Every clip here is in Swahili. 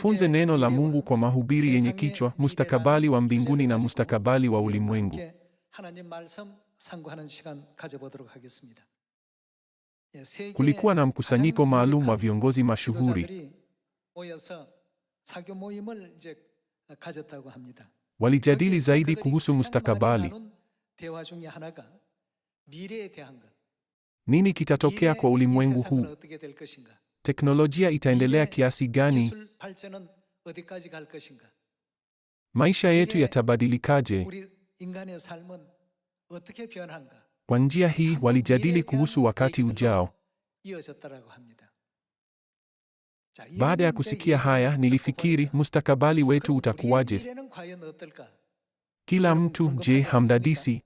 Tujifunze neno la Mungu kwa mahubiri yenye kichwa mustakabali wa mbinguni na mustakabali wa ulimwengu. Kulikuwa na mkusanyiko maalum wa viongozi mashuhuri. Walijadili zaidi kuhusu mustakabali. Nini kitatokea kwa ulimwengu huu? Teknolojia itaendelea kiasi gani? Maisha yetu yatabadilikaje? Kwa njia hii walijadili kuhusu wakati ujao. Baada ya kusikia haya, nilifikiri mustakabali wetu utakuwaje? Kila mtu, je, hamdadisi?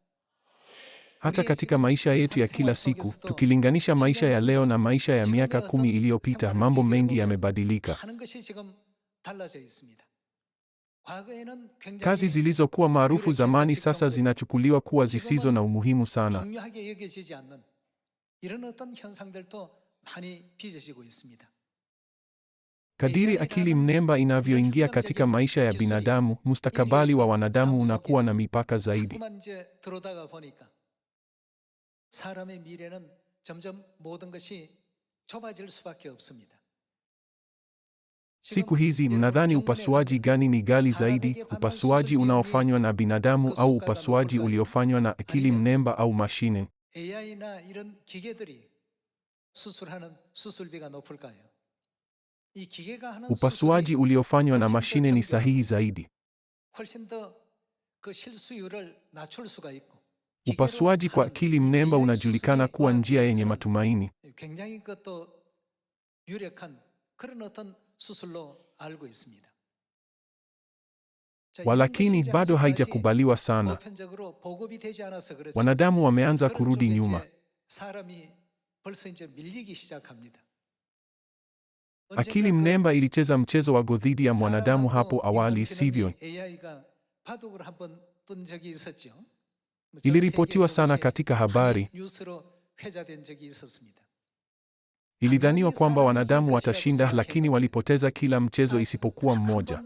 Hata katika maisha yetu ya kila siku, tukilinganisha maisha ya leo na maisha ya miaka 10 iliyopita, mambo mengi yamebadilika. Kazi zilizokuwa maarufu zamani sasa zinachukuliwa kuwa zisizo na umuhimu sana. Kadiri akili mnemba inavyoingia katika maisha ya binadamu, mustakabali wa wanadamu unakuwa na mipaka zaidi. Siku hizi mnadhani upasuaji gani ni ghali zaidi, upasuaji unaofanywa na binadamu au upasuaji uliofanywa na akili mnemba au mashine? Upasuaji uliofanywa na mashine ni sahihi zaidi. Upasuaji kwa akili mnemba unajulikana kuwa njia yenye matumaini. Walakini bado haijakubaliwa sana. Wanadamu wameanza kurudi nyuma. Akili mnemba ilicheza mchezo wa dhidi ya mwanadamu hapo awali, sivyo? Iliripotiwa sana katika habari. Ilidhaniwa kwamba wanadamu watashinda, lakini walipoteza kila mchezo isipokuwa mmoja.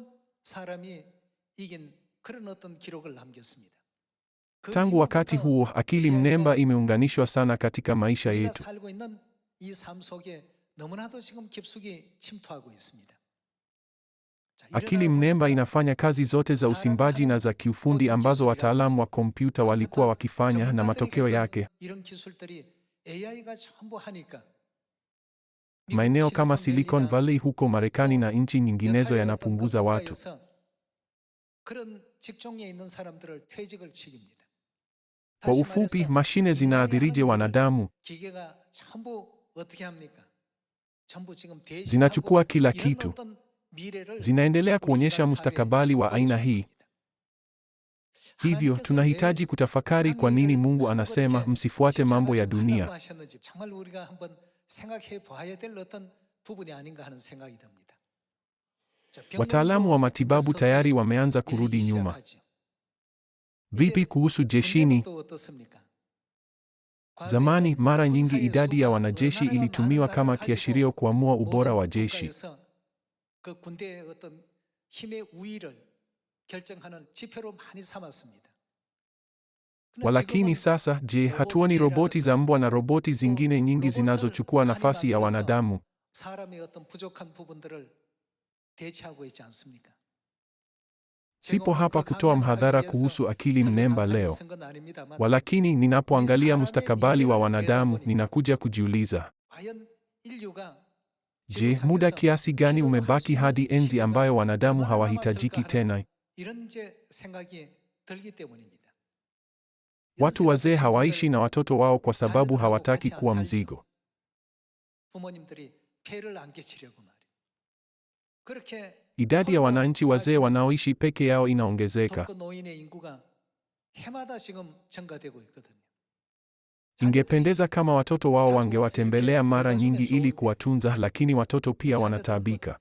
Tangu wakati huo, akili mnemba imeunganishwa sana katika maisha yetu. Akili mnemba inafanya kazi zote za usimbaji na za kiufundi ambazo wataalamu wa kompyuta walikuwa wakifanya, na matokeo yake maeneo kama Silicon Valley huko Marekani na nchi nyinginezo yanapunguza watu. Kwa ufupi, mashine zinaathirije wanadamu? Zinachukua kila kitu. Zinaendelea kuonyesha mustakabali wa aina hii. Hivyo, tunahitaji kutafakari kwa nini Mungu anasema msifuate mambo ya dunia. Wataalamu wa matibabu tayari wameanza kurudi nyuma. Vipi kuhusu jeshini? Zamani, mara nyingi idadi ya wanajeshi ilitumiwa kama kiashirio kuamua ubora wa jeshi. Walakini sasa, je, hatuoni roboti za mbwa na roboti zingine nyingi zinazochukua nafasi ya wanadamu? Sipo hapa kutoa mhadhara kuhusu akili mnemba leo. Walakini ninapoangalia mustakabali wa wanadamu, ninakuja kujiuliza, je, muda kiasi gani umebaki hadi enzi ambayo wanadamu hawahitajiki tena? Watu wazee hawaishi na watoto wao kwa sababu hawataki kuwa mzigo. Idadi ya wananchi wazee wanaoishi peke yao inaongezeka. Ingependeza kama watoto wao wangewatembelea mara nyingi ili kuwatunza, lakini watoto pia wanataabika.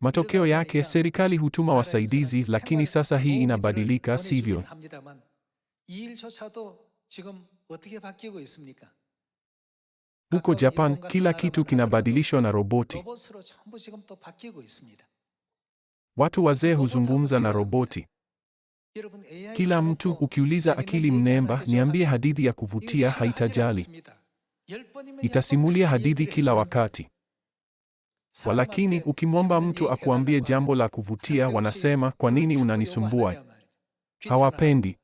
Matokeo yake, serikali hutuma wasaidizi, lakini sasa hii inabadilika, sivyo? Huko Japan, kila kitu kinabadilishwa na roboti. Watu wazee huzungumza na roboti. Kila mtu ukiuliza akili mnemba, niambie hadithi ya kuvutia, haitajali. Itasimulia hadithi kila wakati. Walakini, ukimwomba mtu akuambie jambo la kuvutia, wanasema, kwa nini unanisumbua? Hawapendi.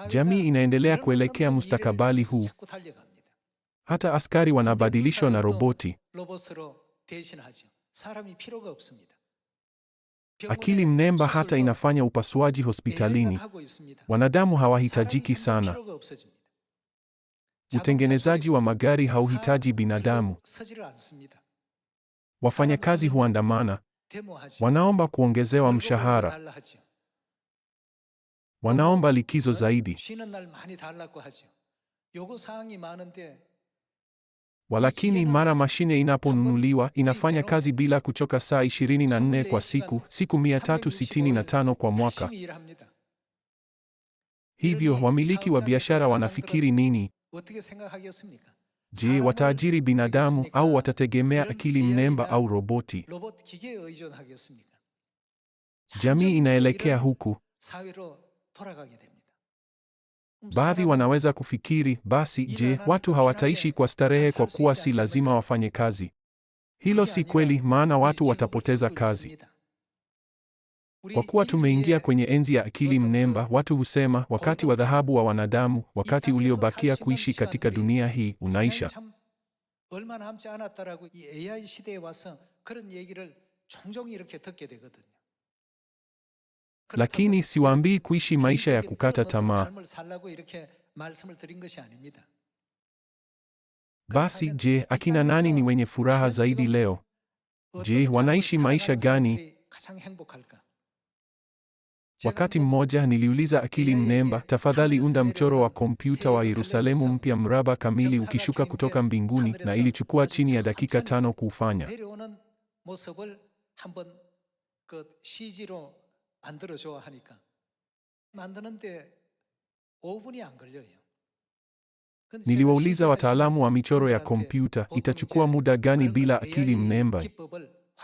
Jamii inaendelea kuelekea mustakabali huu. Hata askari wanabadilishwa na roboti. Akili mnemba hata inafanya upasuaji hospitalini. Wanadamu hawahitajiki sana. Utengenezaji wa magari hauhitaji binadamu. Wafanyakazi huandamana. Wanaomba kuongezewa mshahara. Wanaomba likizo zaidi. Walakini mara mashine inaponunuliwa, inafanya kazi bila kuchoka saa 24 kwa siku, siku 365 kwa mwaka. Hivyo, wamiliki wa biashara wanafikiri nini? Je, wataajiri binadamu au watategemea akili mnemba au roboti? Jamii inaelekea huku. Baadhi wanaweza kufikiri, basi, je, watu hawataishi kwa starehe kwa kuwa si lazima wafanye kazi? Hilo si kweli, maana watu watapoteza kazi. Kwa kuwa tumeingia kwenye enzi ya akili mnemba, watu husema, wakati wa dhahabu wa wanadamu, wakati uliobakia kuishi katika dunia hii, unaisha. Lakini siwaambii kuishi maisha ya kukata tamaa. Basi, je, akina nani ni wenye furaha zaidi leo? Je, wanaishi maisha gani? Wakati mmoja niliuliza akili mnemba, tafadhali unda mchoro wa kompyuta wa Yerusalemu mpya mraba kamili ukishuka kutoka mbinguni, na ilichukua chini ya dakika 5 kuufanya. Niliwauliza wataalamu wa michoro ya kompyuta, itachukua muda gani bila akili mnemba?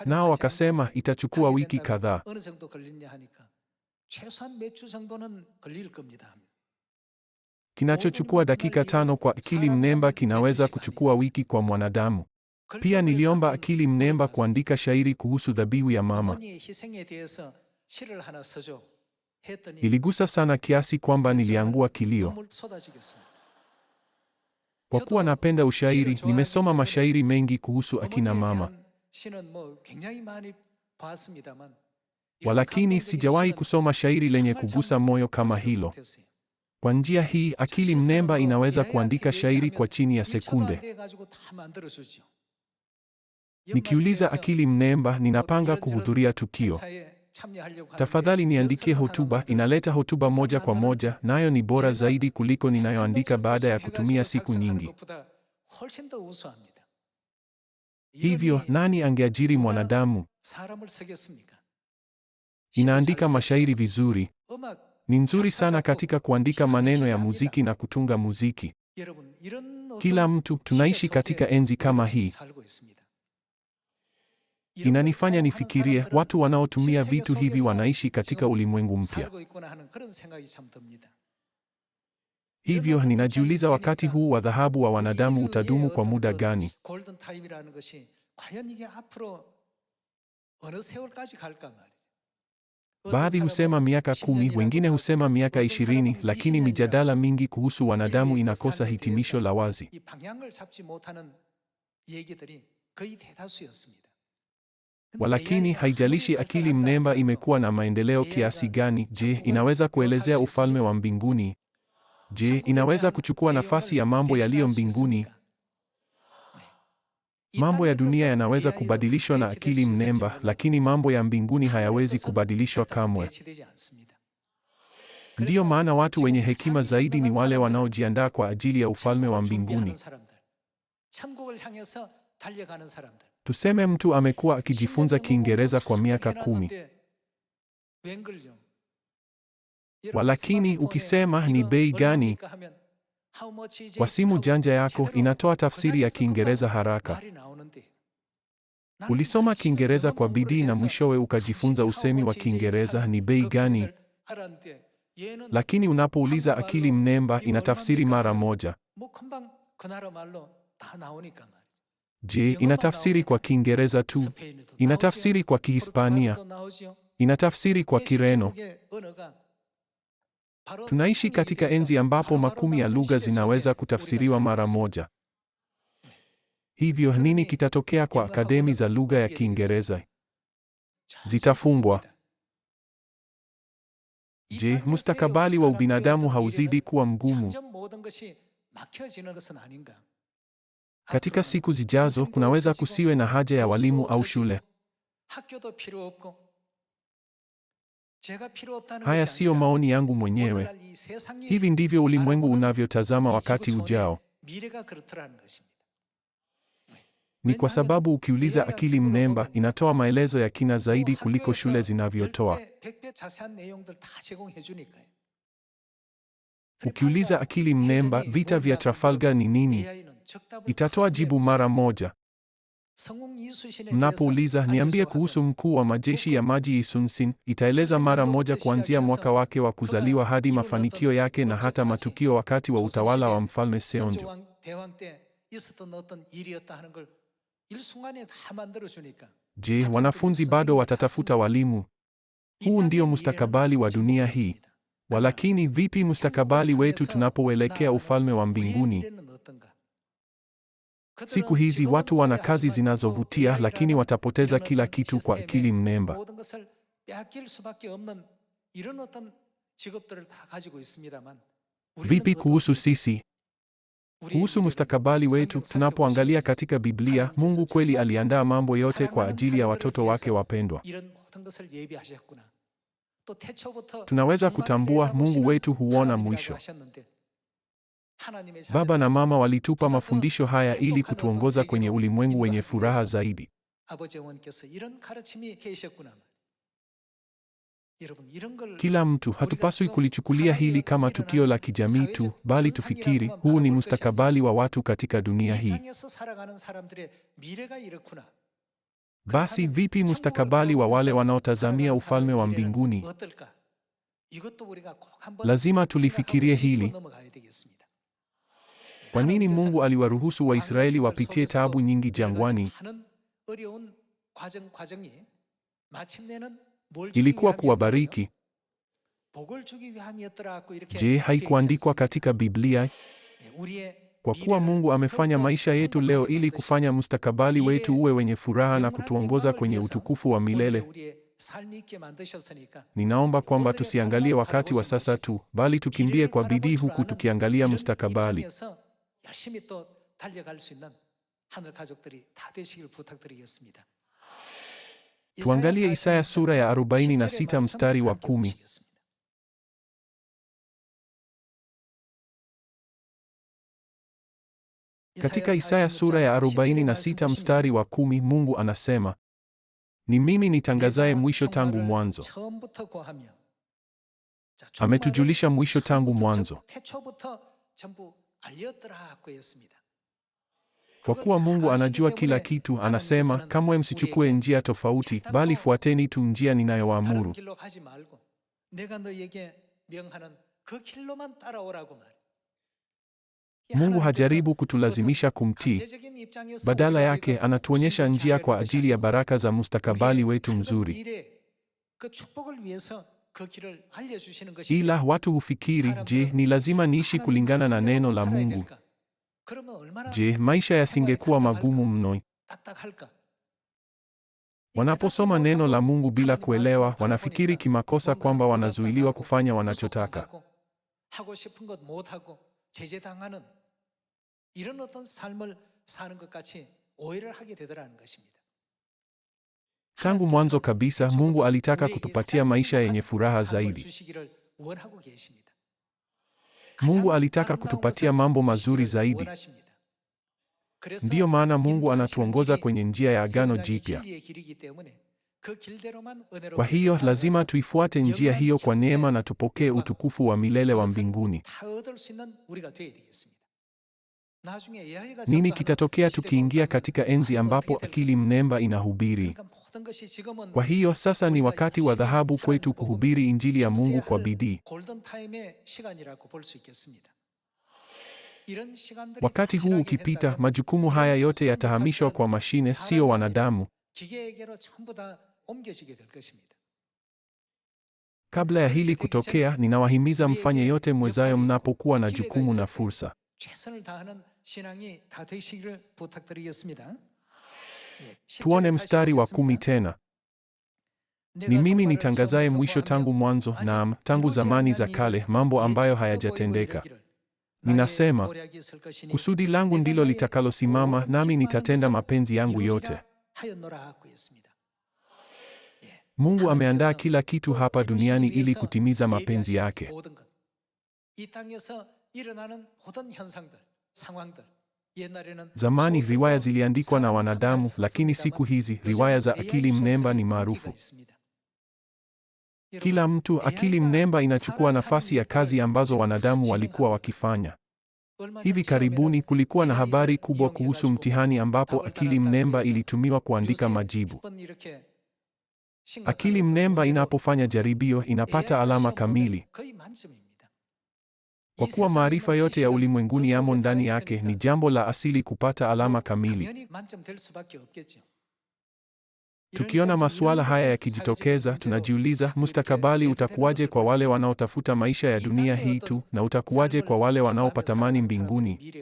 Nao wakasema, itachukua wiki kadhaa. Kinachochukua dakika 5 kwa akili mnemba kinaweza kuchukua wiki kwa mwanadamu. Pia niliomba akili mnemba kuandika shairi kuhusu dhabihu ya mama. Iligusa sana kiasi kwamba niliangua kilio. Kwa kuwa napenda ushairi, nimesoma mashairi mengi kuhusu akina mama. Walakini sijawahi kusoma shairi lenye kugusa moyo kama hilo. Kwa njia hii, akili mnemba inaweza kuandika shairi kwa chini ya sekunde. Nikiuliza akili mnemba, ninapanga kuhudhuria tukio. Tafadhali niandikie hotuba, inaleta hotuba moja kwa moja, nayo ni bora zaidi kuliko ninayoandika baada ya kutumia siku nyingi. Hivyo, nani angeajiri mwanadamu? Inaandika mashairi vizuri. Ni nzuri sana katika kuandika maneno ya muziki na kutunga muziki. Kila mtu, tunaishi katika enzi kama hii. Inanifanya nifikirie, watu wanaotumia vitu hivi wanaishi katika ulimwengu mpya. Hivyo, ninajiuliza wakati huu wa dhahabu wa wanadamu utadumu kwa muda gani? Baadhi husema miaka 10, wengine husema miaka 20, lakini mijadala mingi kuhusu wanadamu inakosa hitimisho la wazi. Walakini, haijalishi akili mnemba imekuwa na maendeleo kiasi gani, je, inaweza kuelezea ufalme wa mbinguni? Je, inaweza kuchukua nafasi ya mambo yaliyo mbinguni? Mambo ya dunia yanaweza kubadilishwa na akili mnemba, lakini mambo ya mbinguni hayawezi kubadilishwa kamwe. Ndiyo maana watu wenye hekima zaidi ni wale wanaojiandaa kwa ajili ya ufalme wa mbinguni. Tuseme mtu amekuwa akijifunza Kiingereza kwa miaka 10. Walakini ukisema ni bei gani kwa simu janja yako, inatoa tafsiri ya Kiingereza haraka. Ulisoma Kiingereza kwa bidii na mwishowe ukajifunza usemi wa Kiingereza ni bei gani? Lakini unapouliza akili mnemba inatafsiri mara moja. Je, inatafsiri kwa Kiingereza tu? Inatafsiri kwa Kihispania? Inatafsiri kwa Kireno? Tunaishi katika enzi ambapo makumi ya lugha zinaweza kutafsiriwa mara moja. Hivyo nini kitatokea kwa akademi za lugha ya Kiingereza? Zitafungwa. Je, mustakabali wa ubinadamu hauzidi kuwa mgumu? Katika siku zijazo kunaweza kusiwe na haja ya walimu au shule. Haya siyo maoni yangu mwenyewe. Hivi ndivyo ulimwengu unavyotazama wakati ujao. Ni kwa sababu ukiuliza akili mnemba inatoa maelezo ya kina zaidi kuliko shule zinavyotoa. Ukiuliza akili mnemba vita vya Trafalgar ni nini, itatoa jibu mara moja. Mnapouliza niambie kuhusu mkuu wa majeshi ya maji Yi Sun Sin, itaeleza mara moja kuanzia mwaka wake wa kuzaliwa hadi mafanikio yake na hata matukio wakati wa utawala wa mfalme Seonjo. Je, wanafunzi bado watatafuta walimu? Huu ndio mustakabali wa dunia hii. Walakini vipi mustakabali wetu tunapoelekea ufalme wa mbinguni? Siku hizi watu wana kazi zinazovutia, lakini watapoteza kila kitu kwa akili mnemba. Vipi kuhusu sisi? Kuhusu mustakabali wetu, tunapoangalia katika Biblia, Mungu kweli aliandaa mambo yote kwa ajili ya watoto wake wapendwa. Tunaweza kutambua Mungu wetu huona mwisho. Baba na mama walitupa mafundisho haya ili kutuongoza kwenye ulimwengu wenye furaha zaidi. Kila mtu, hatupaswi kulichukulia hili kama tukio la kijamii tu, bali tufikiri, huu ni mustakabali wa watu katika dunia hii. Basi vipi mustakabali wa wale wanaotazamia ufalme wa mbinguni? Lazima tulifikirie hili. Kwa nini Mungu aliwaruhusu Waisraeli wapitie taabu nyingi jangwani? Ilikuwa kuwabariki. Je, haikuandikwa katika Biblia? Kwa kuwa Mungu amefanya maisha yetu leo ili kufanya mustakabali wetu uwe wenye furaha na kutuongoza kwenye utukufu wa milele. Ninaomba kwamba tusiangalie wakati wa sasa tu, bali tukimbie kwa bidii huku tukiangalia mustakabali. Tuangalie Isaya sura ya 46 mstari wa 10. Katika Isaya sura ya 46 mstari wa 10, Mungu anasema, ni mimi nitangazaye mwisho tangu mwanzo. Ametujulisha mwisho tangu mwanzo. Kwa kuwa Mungu anajua kila kitu, anasema, kamwe msichukue njia tofauti, bali fuateni tu njia ninayowaamuru. Mungu hajaribu kutulazimisha kumtii. Badala yake, anatuonyesha njia kwa ajili ya baraka za mustakabali wetu mzuri. Ila watu hufikiri, je, ni lazima niishi kulingana na neno la Mungu? Je, maisha yasingekuwa magumu mno? Wanaposoma neno la Mungu bila kuelewa, wanafikiri kimakosa kwamba wanazuiliwa kufanya wanachotaka. Tangu mwanzo kabisa, Mungu alitaka kutupatia maisha yenye furaha zaidi. Mungu alitaka kutupatia mambo mazuri zaidi. Ndiyo maana Mungu anatuongoza kwenye njia ya Agano Jipya. Kwa hiyo lazima tuifuate njia hiyo kwa neema na tupokee utukufu wa milele wa mbinguni. Nini kitatokea tukiingia katika enzi ambapo akili mnemba inahubiri? Kwa hiyo sasa ni wakati wa dhahabu kwetu kuhubiri Injili ya Mungu kwa bidii. Wakati huu ukipita, majukumu haya yote yatahamishwa kwa mashine, sio wanadamu. Kabla ya hili kutokea, ninawahimiza mfanye yote mwezayo mnapokuwa na jukumu na fursa. Tuone mstari wa 10 tena. Ni mimi nitangazaye mwisho tangu mwanzo, naam, tangu zamani za kale, mambo ambayo hayajatendeka. Ninasema, kusudi langu ndilo litakalosimama, nami nitatenda mapenzi yangu yote. Mungu ameandaa kila kitu hapa duniani ili kutimiza mapenzi yake. Zamani riwaya ziliandikwa na wanadamu, lakini siku hizi riwaya za akili mnemba ni maarufu. Kila mtu, akili mnemba inachukua nafasi ya kazi ambazo wanadamu walikuwa wakifanya. Hivi karibuni kulikuwa na habari kubwa kuhusu mtihani ambapo akili mnemba ilitumiwa kuandika majibu. Akili mnemba inapofanya jaribio inapata alama kamili. Kwa kuwa maarifa yote ya ulimwenguni yamo ndani yake, ni jambo la asili kupata alama kamili. Tukiona masuala haya yakijitokeza, tunajiuliza, mustakabali utakuwaje kwa wale wanaotafuta maisha ya dunia hii tu, na utakuwaje kwa wale wanaopatamani mbinguni?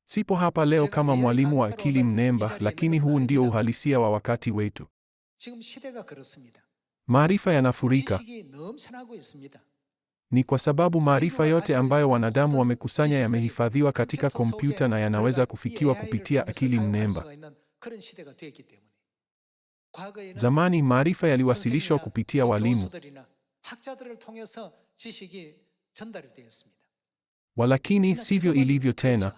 Sipo hapa leo kama mwalimu wa akili mnemba, lakini huu ndio uhalisia wa wakati wetu. Maarifa yanafurika. Ni kwa sababu maarifa yote ambayo wanadamu wamekusanya yamehifadhiwa katika kompyuta na yanaweza kufikiwa kupitia akili mnemba. Zamani maarifa yaliwasilishwa kupitia walimu. Walakini sivyo ilivyo tena.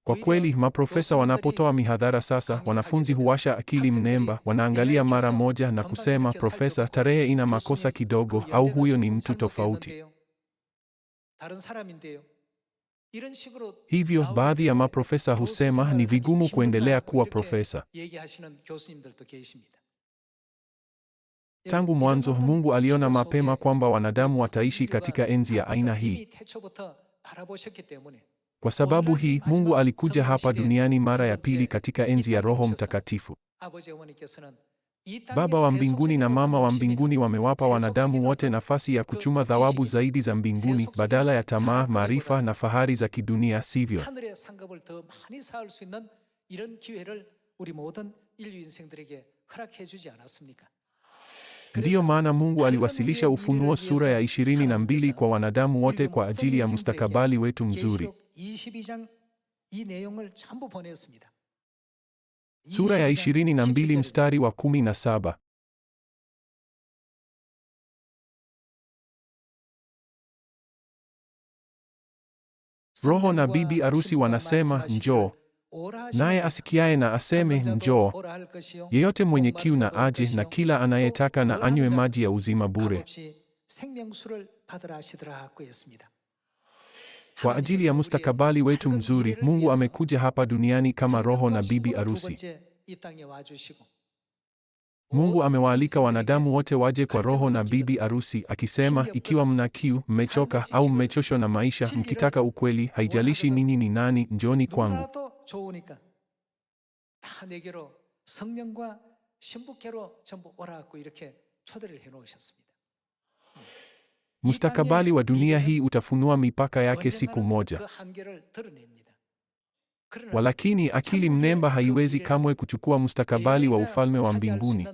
Kwa kweli, maprofesa wanapotoa mihadhara sasa, wanafunzi huwasha akili mnemba, wanaangalia mara moja na kusema, Profesa, tarehe ina makosa kidogo, au huyo ni mtu tofauti. Hivyo, baadhi ya maprofesa husema ni vigumu kuendelea kuwa profesa. Tangu mwanzo, Mungu aliona mapema kwamba wanadamu wataishi katika enzi ya aina hii. Kwa sababu hii, Mungu alikuja hapa duniani mara ya pili katika enzi ya Roho Mtakatifu. Baba wa mbinguni na Mama wa mbinguni wamewapa wanadamu wote nafasi ya kuchuma thawabu zaidi za mbinguni, badala ya tamaa, maarifa na fahari za kidunia, sivyo? Ndiyo maana Mungu aliwasilisha Ufunuo sura ya 22 kwa wanadamu wote kwa ajili ya mustakabali wetu mzuri. Sura ya 22 mstari wa 17. Roho na bibi arusi wanasema, njoo. Naye asikiaye na aseme, njoo. Yeyote mwenye kiu na aje, na kila anayetaka na anywe maji ya uzima bure. Kwa ajili ya mustakabali wetu mzuri, Mungu amekuja hapa duniani kama roho na bibi arusi. Mungu amewaalika wanadamu wote waje kwa roho na bibi arusi, akisema, ikiwa mna kiu, mmechoka au mmechoshwa na maisha, mkitaka ukweli, haijalishi ninyi ni nani, njooni kwangu. Mustakabali wa dunia hii utafunua mipaka yake siku moja. Walakini akili mnemba haiwezi kamwe kuchukua mustakabali wa ufalme wa mbinguni.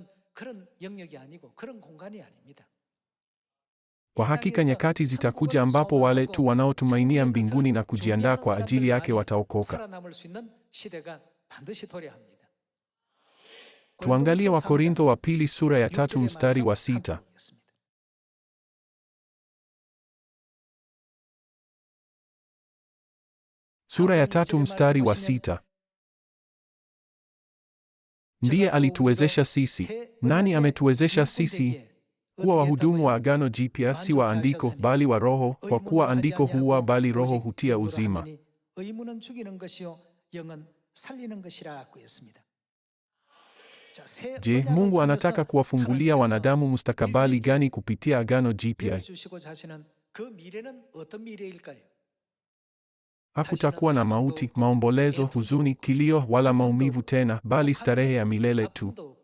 Kwa hakika nyakati zitakuja ambapo wale tu wanaotumainia mbinguni na kujiandaa kwa ajili yake wataokoka. Tuangalie Wakorintho wa pili sura ya 3 mstari wa 6. Sura ya 3 mstari wa 6. Ndiye alituwezesha sisi. Nani ametuwezesha sisi kuwa wahudumu wa Agano Jipya, si wa andiko bali wa Roho, kwa kuwa andiko huua bali Roho hutia uzima. Je, Mungu anataka kuwafungulia wanadamu mustakabali gani kupitia Agano Jipya? Hakutakuwa na mauti, maombolezo, huzuni, kilio wala maumivu tena, bali starehe ya milele tu.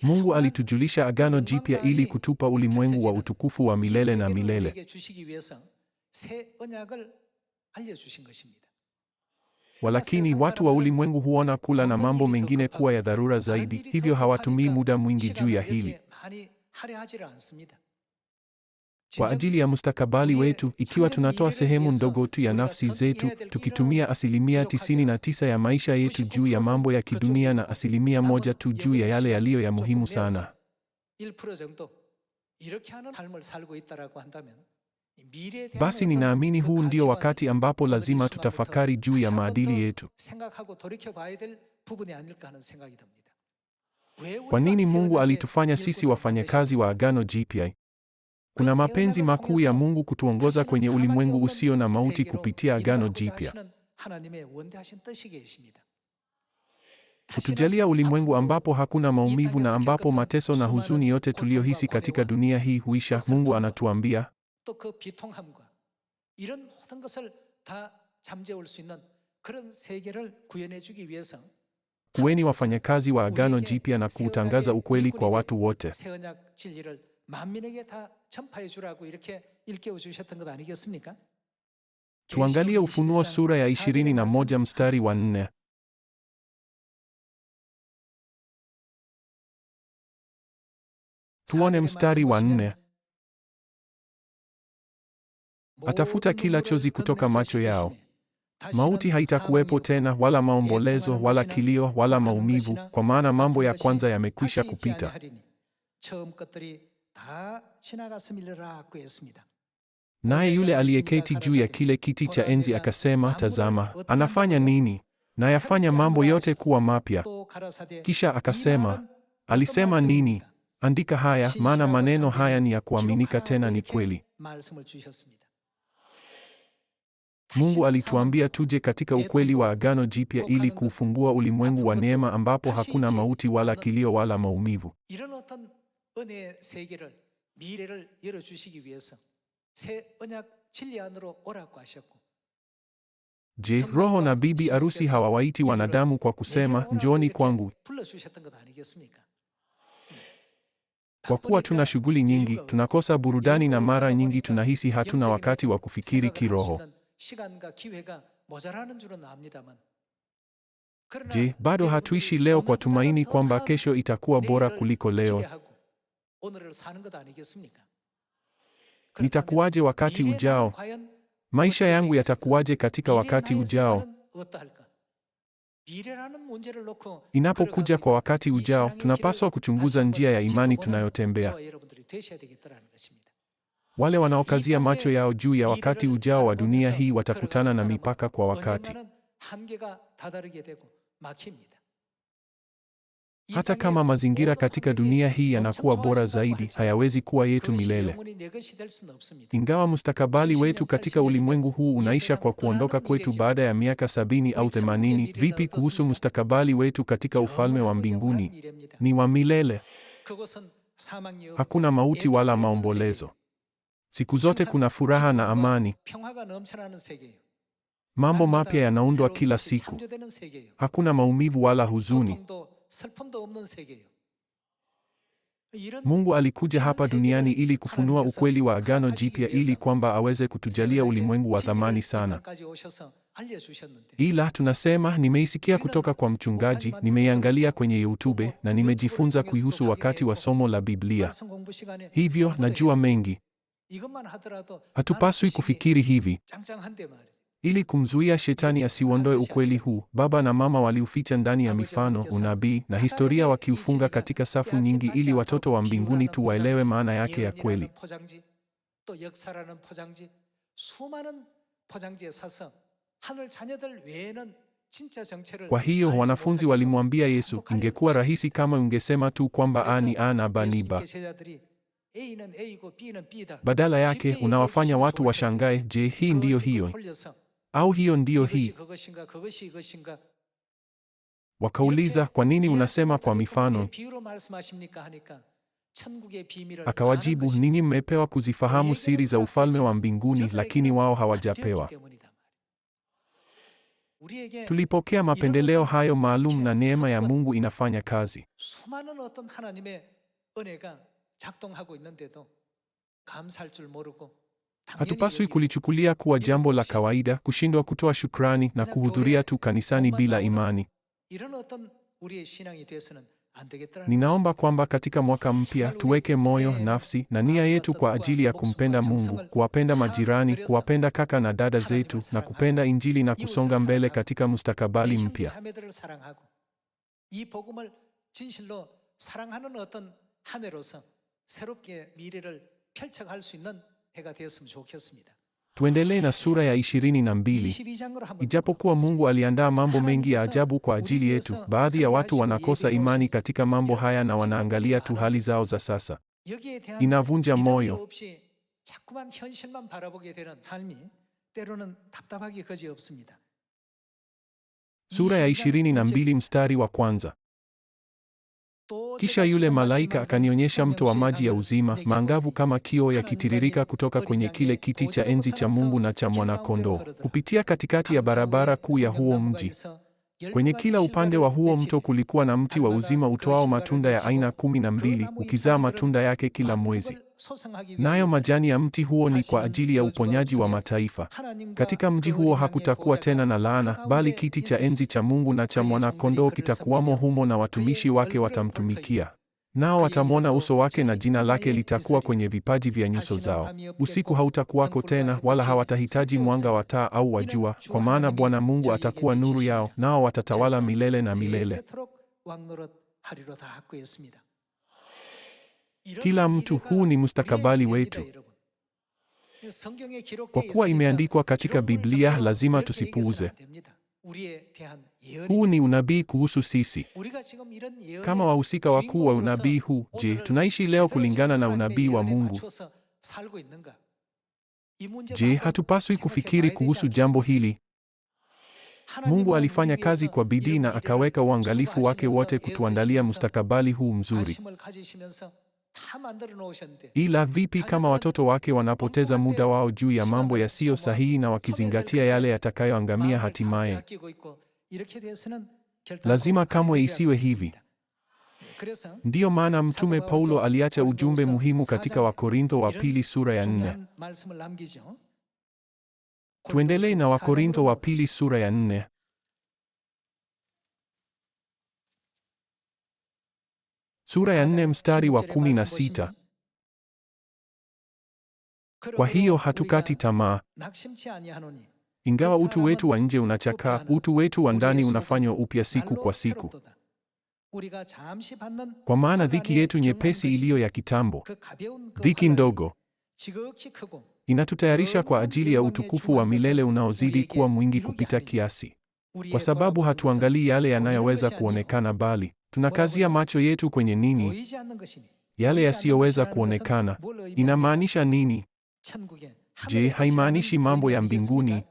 Mungu alitujulisha Agano Jipya ili kutupa ulimwengu wa utukufu wa milele na milele. Walakini watu wa ulimwengu huona kula na mambo mengine kuwa ya dharura zaidi, hivyo hawatumii muda mwingi juu ya hili. Kwa ajili ya mustakabali wetu, ikiwa tunatoa sehemu ndogo tu ya nafsi zetu, tukitumia 99% ya maisha yetu juu ya mambo ya kidunia na 1% tu juu ya yale yaliyo ya muhimu sana, basi ninaamini huu ndio wakati ambapo lazima tutafakari juu ya maadili yetu. Kwa nini Mungu alitufanya sisi wafanyakazi wa Agano Jipya? Kuna mapenzi makuu ya Mungu kutuongoza kwenye ulimwengu usio na mauti kupitia Agano Jipya. Kutujalia ulimwengu ambapo hakuna maumivu na ambapo mateso na huzuni yote tuliyohisi katika dunia hii huisha. Mungu anatuambia, kuweni wafanyakazi wa Agano Jipya na kuutangaza ukweli kwa watu wote. Tuangalie Ufunuo sura ya 21 mstari wa 4. Tuone mstari wa 4. Atafuta kila chozi kutoka macho yao. Mauti haitakuwepo tena, wala maombolezo, wala kilio, wala maumivu, kwa maana mambo ya kwanza yamekwisha kupita. Naye yule aliyeketi juu ya kile kiti cha enzi akasema, tazama, anafanya nini? Na yafanya mambo yote kuwa mapya. Kisha akasema, alisema nini? Andika haya, maana maneno haya ni ya kuaminika tena ni kweli. Mungu alituambia tuje katika ukweli wa Agano Jipya ili kuufungua ulimwengu wa neema ambapo hakuna mauti wala kilio wala maumivu. Je, Roho na bibi arusi hawawaiti wanadamu kwa kusema, njooni kwangu? Kwa kuwa tuna shughuli nyingi, tunakosa burudani na mara nyingi tunahisi hatuna wakati wa kufikiri kiroho. Je, bado hatuishi leo kwa tumaini kwamba kesho itakuwa bora kuliko leo? Nitakuwaje wakati ujao? Maisha yangu yatakuwaje katika wakati ujao? Inapokuja kwa wakati ujao, tunapaswa kuchunguza njia ya imani tunayotembea. Wale wanaokazia macho yao juu ya wakati ujao wa dunia hii watakutana na mipaka kwa wakati. Hata kama mazingira katika dunia hii yanakuwa bora zaidi, hayawezi kuwa yetu milele. Ingawa mustakabali wetu katika ulimwengu huu unaisha kwa kuondoka kwetu baada ya miaka 70 au 80, vipi kuhusu mustakabali wetu katika ufalme wa mbinguni? Ni wa milele. Hakuna mauti wala maombolezo. Siku zote kuna furaha na amani. Mambo mapya yanaundwa kila siku. Hakuna maumivu wala huzuni. Mungu alikuja hapa duniani ili kufunua ukweli wa Agano Jipya ili kwamba aweze kutujalia ulimwengu wa thamani sana. Ila tunasema, nimeisikia kutoka kwa mchungaji, nimeiangalia kwenye YouTube na nimejifunza kuihusu wakati wa somo la Biblia. Hivyo najua mengi. Hatupaswi kufikiri hivi. Ili kumzuia shetani asiuondoe ukweli huu, baba na mama waliuficha ndani ya mifano, unabii na historia, wakiufunga katika safu nyingi ili watoto wa mbinguni tu waelewe maana yake ya kweli. Kwa hiyo wanafunzi walimwambia Yesu, ingekuwa rahisi kama ungesema tu kwamba A ni A na B ni B. Badala yake unawafanya watu washangae, je, hii ndiyo hiyo? Au hiyo ndiyo hii? Wakauliza, kwa nini unasema kwa mifano? Akawajibu, ninyi mmepewa kuzifahamu siri za ufalme wa mbinguni, lakini wao hawajapewa. Tulipokea mapendeleo hayo maalum na neema ya Mungu inafanya kazi. Hatupaswi kulichukulia kuwa jambo la kawaida, kushindwa kutoa shukrani na kuhudhuria tu kanisani bila imani. Ninaomba kwamba katika mwaka mpya tuweke moyo, nafsi na nia yetu kwa ajili ya kumpenda Mungu, kuwapenda majirani, kuwapenda kaka na dada zetu na kupenda Injili na kusonga mbele katika mustakabali mpya. Tuendelee na sura ya 22. Ijapokuwa Mungu aliandaa mambo mengi ya ajabu kwa ajili yetu, baadhi ya watu wanakosa imani katika mambo haya na wanaangalia tu hali zao za sasa. Inavunja moyo. Sura ya 22 mstari wa kwanza. Kisha yule malaika akanionyesha mto wa maji ya uzima, maangavu kama kioo, yakitiririka kutoka kwenye kile kiti cha enzi cha Mungu na cha Mwana-Kondoo, kupitia katikati ya barabara kuu ya huo mji. Kwenye kila upande wa huo mto kulikuwa na mti wa uzima utoao matunda ya aina 12, ukizaa matunda yake kila mwezi. Nayo majani ya mti huo ni kwa ajili ya uponyaji wa mataifa. Katika mji huo hakutakuwa tena na laana, bali kiti cha enzi cha Mungu na cha Mwana-Kondoo kitakuwamo humo na watumishi wake watamtumikia. Nao watamwona uso wake na jina lake litakuwa kwenye vipaji vya nyuso zao. Usiku hautakuwako tena, wala hawatahitaji mwanga wa taa au wa jua, kwa maana Bwana Mungu atakuwa nuru yao, nao watatawala milele na milele. Kila mtu, huu ni mustakabali wetu. Kwa kuwa imeandikwa katika Biblia, lazima tusipuuze. Huu ni unabii kuhusu sisi. Kama wahusika wakuu wa unabii huu, je, tunaishi leo kulingana na unabii wa Mungu? Je, hatupaswi kufikiri kuhusu jambo hili? Mungu alifanya kazi kwa bidii na akaweka uangalifu wake wote kutuandalia mustakabali huu mzuri. Ila vipi kama watoto wake wanapoteza muda wao juu ya mambo yasiyo sahihi na wakizingatia yale yatakayoangamia hatimaye? Lazima kamwe isiwe hivi. Ndiyo maana Mtume Paulo aliacha ujumbe muhimu katika Wakorintho wa pili sura ya 4. Tuendelee na Wakorintho wa pili sura ya 4. Sura ya 4 mstari wa 16. Kwa hiyo hatukati tamaa. Ingawa utu wetu wa nje unachakaa, utu wetu wa ndani unafanywa upya siku kwa siku. Kwa maana dhiki yetu nyepesi iliyo ya kitambo, dhiki ndogo, inatutayarisha kwa ajili ya utukufu wa milele unaozidi kuwa mwingi kupita kiasi. Kwa sababu hatuangalii yale yanayoweza kuonekana, bali tunakazia macho yetu kwenye nini? Yale yasiyoweza kuonekana. Inamaanisha nini? Je, haimaanishi mambo ya mbinguni?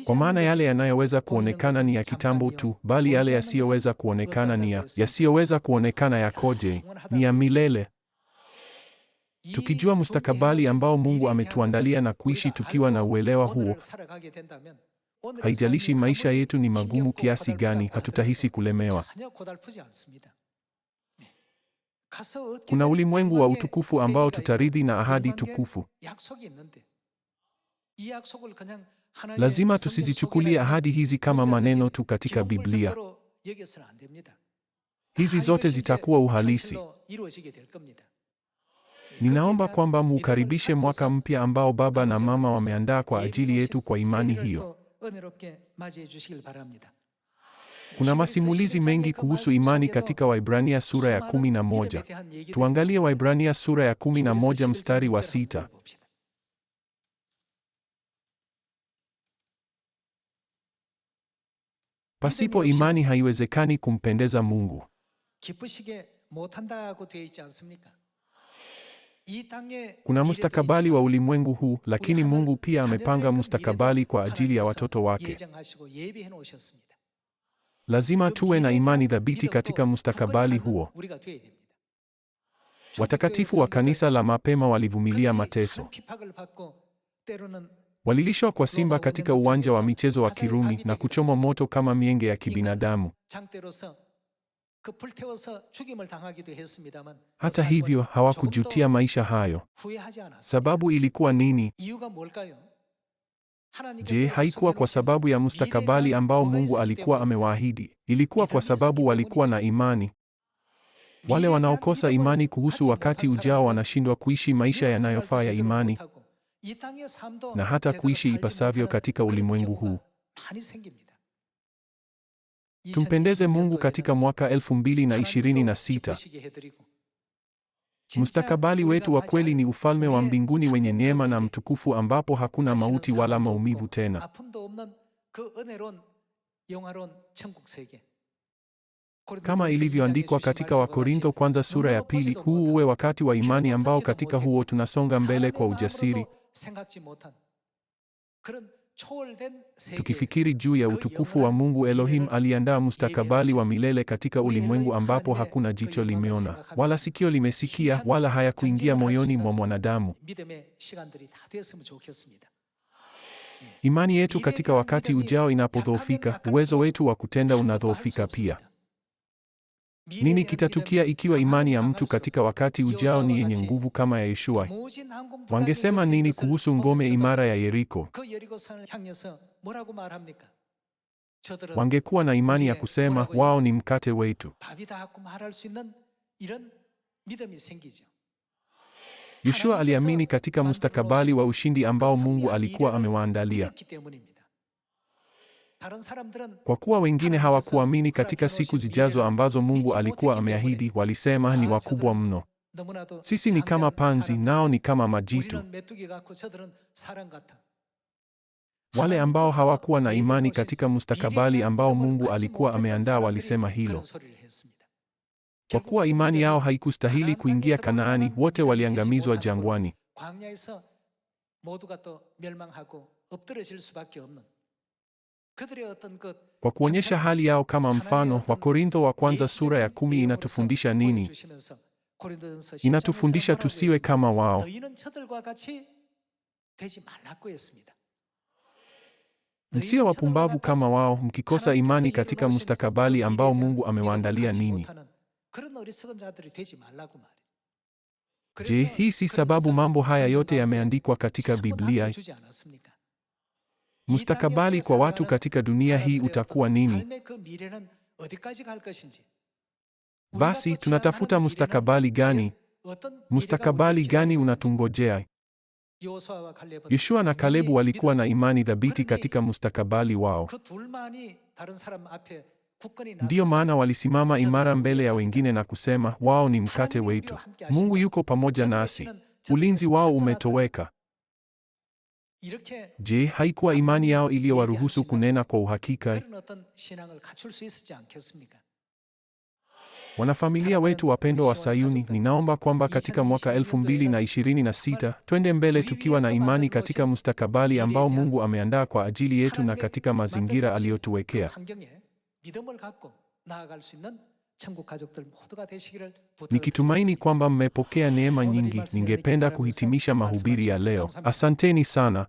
Kwa maana yale yanayoweza kuonekana ni ya kitambo tu, bali yale yasiyoweza kuonekana ni yasiyoweza kuonekana yakoje? Ni ya milele. Tukijua mustakabali ambao Mungu ametuandalia na kuishi tukiwa na uelewa huo, haijalishi maisha yetu ni magumu kiasi gani, hatutahisi kulemewa. Kuna ulimwengu wa utukufu ambao tutarithi na ahadi tukufu. Lazima tusizichukulie ahadi hizi kama maneno tu katika Biblia. Hizi zote zitakuwa uhalisi. Ninaomba kwamba muukaribishe mwaka mpya ambao baba na mama wameandaa kwa ajili yetu kwa imani hiyo. Kuna masimulizi mengi kuhusu imani katika Waibrania sura ya 11. Tuangalie Waibrania sura ya 11 mstari wa 6. Pasipo imani haiwezekani kumpendeza Mungu. Kuna mustakabali wa ulimwengu huu, lakini Mungu pia amepanga mustakabali kwa ajili ya watoto wake. Lazima tuwe na imani thabiti katika mustakabali huo. Watakatifu wa kanisa la mapema walivumilia mateso. Walilishwa kwa simba katika uwanja wa michezo wa Kirumi na kuchomwa moto kama mienge ya kibinadamu. Hata hivyo, hawakujutia maisha hayo. Sababu ilikuwa nini? Je, haikuwa kwa sababu ya mustakabali ambao Mungu alikuwa amewaahidi? Ilikuwa kwa sababu walikuwa na imani. Wale wanaokosa imani kuhusu wakati ujao wanashindwa kuishi maisha yanayofaa ya imani na hata kuishi ipasavyo katika ulimwengu huu. Tumpendeze Mungu katika mwaka 2026. Mustakabali wetu wa kweli ni ufalme wa mbinguni wenye neema na mtukufu ambapo hakuna mauti wala maumivu tena. Kama ilivyoandikwa katika Wakorintho kwanza sura ya 2, huu uwe wakati wa imani ambao katika huo tunasonga mbele kwa ujasiri, tukifikiri juu ya utukufu wa Mungu. Elohim aliandaa mustakabali wa milele katika ulimwengu ambapo hakuna jicho limeona, wala sikio limesikia, wala hayakuingia moyoni mwa mwanadamu. Imani yetu katika wakati ujao inapodhoofika, uwezo wetu wa kutenda unadhoofika pia. Nini kitatukia ikiwa imani ya mtu katika wakati ujao ni yenye nguvu kama ya Yeshua? Wangesema nini kuhusu ngome imara ya Yeriko? Wangekuwa na imani ya kusema, wao ni mkate wetu. Yeshua aliamini katika mustakabali wa ushindi ambao Mungu alikuwa amewaandalia. Kwa kuwa wengine hawakuamini katika siku zijazo ambazo Mungu alikuwa ameahidi, walisema ni wakubwa mno. Sisi ni kama panzi, nao ni kama majitu. Wale ambao hawakuwa na imani katika mustakabali ambao Mungu alikuwa ameandaa walisema hilo. Kwa kuwa imani yao haikustahili kuingia Kanaani, wote waliangamizwa jangwani. Kwa kuonyesha hali yao kama mfano, Wakorintho wa kwanza sura ya 10 inatufundisha nini? Inatufundisha tusiwe kama wao. Msiwe wapumbavu kama wao, mkikosa imani katika mustakabali ambao Mungu amewaandalia ninyi. Je, hii si sababu mambo haya yote yameandikwa katika Biblia? Mustakabali kwa watu katika dunia hii utakuwa nini? Basi tunatafuta mustakabali gani? Mustakabali gani unatungojea? Yoshua na Kalebu walikuwa na imani thabiti katika mustakabali wao. Ndiyo maana walisimama imara mbele ya wengine na kusema, wao ni mkate wetu. Mungu yuko pamoja nasi. Ulinzi wao umetoweka. Je, haikuwa imani yao iliyowaruhusu kunena kwa uhakika? Wanafamilia wetu wapendwa wa Sayuni, ninaomba kwamba katika mwaka 2026 twende mbele tukiwa na imani katika mustakabali ambao Mungu ameandaa kwa ajili yetu na katika mazingira aliyotuwekea. Nikitumaini kwamba mmepokea neema nyingi, ningependa kuhitimisha mahubiri ya leo. Asanteni sana.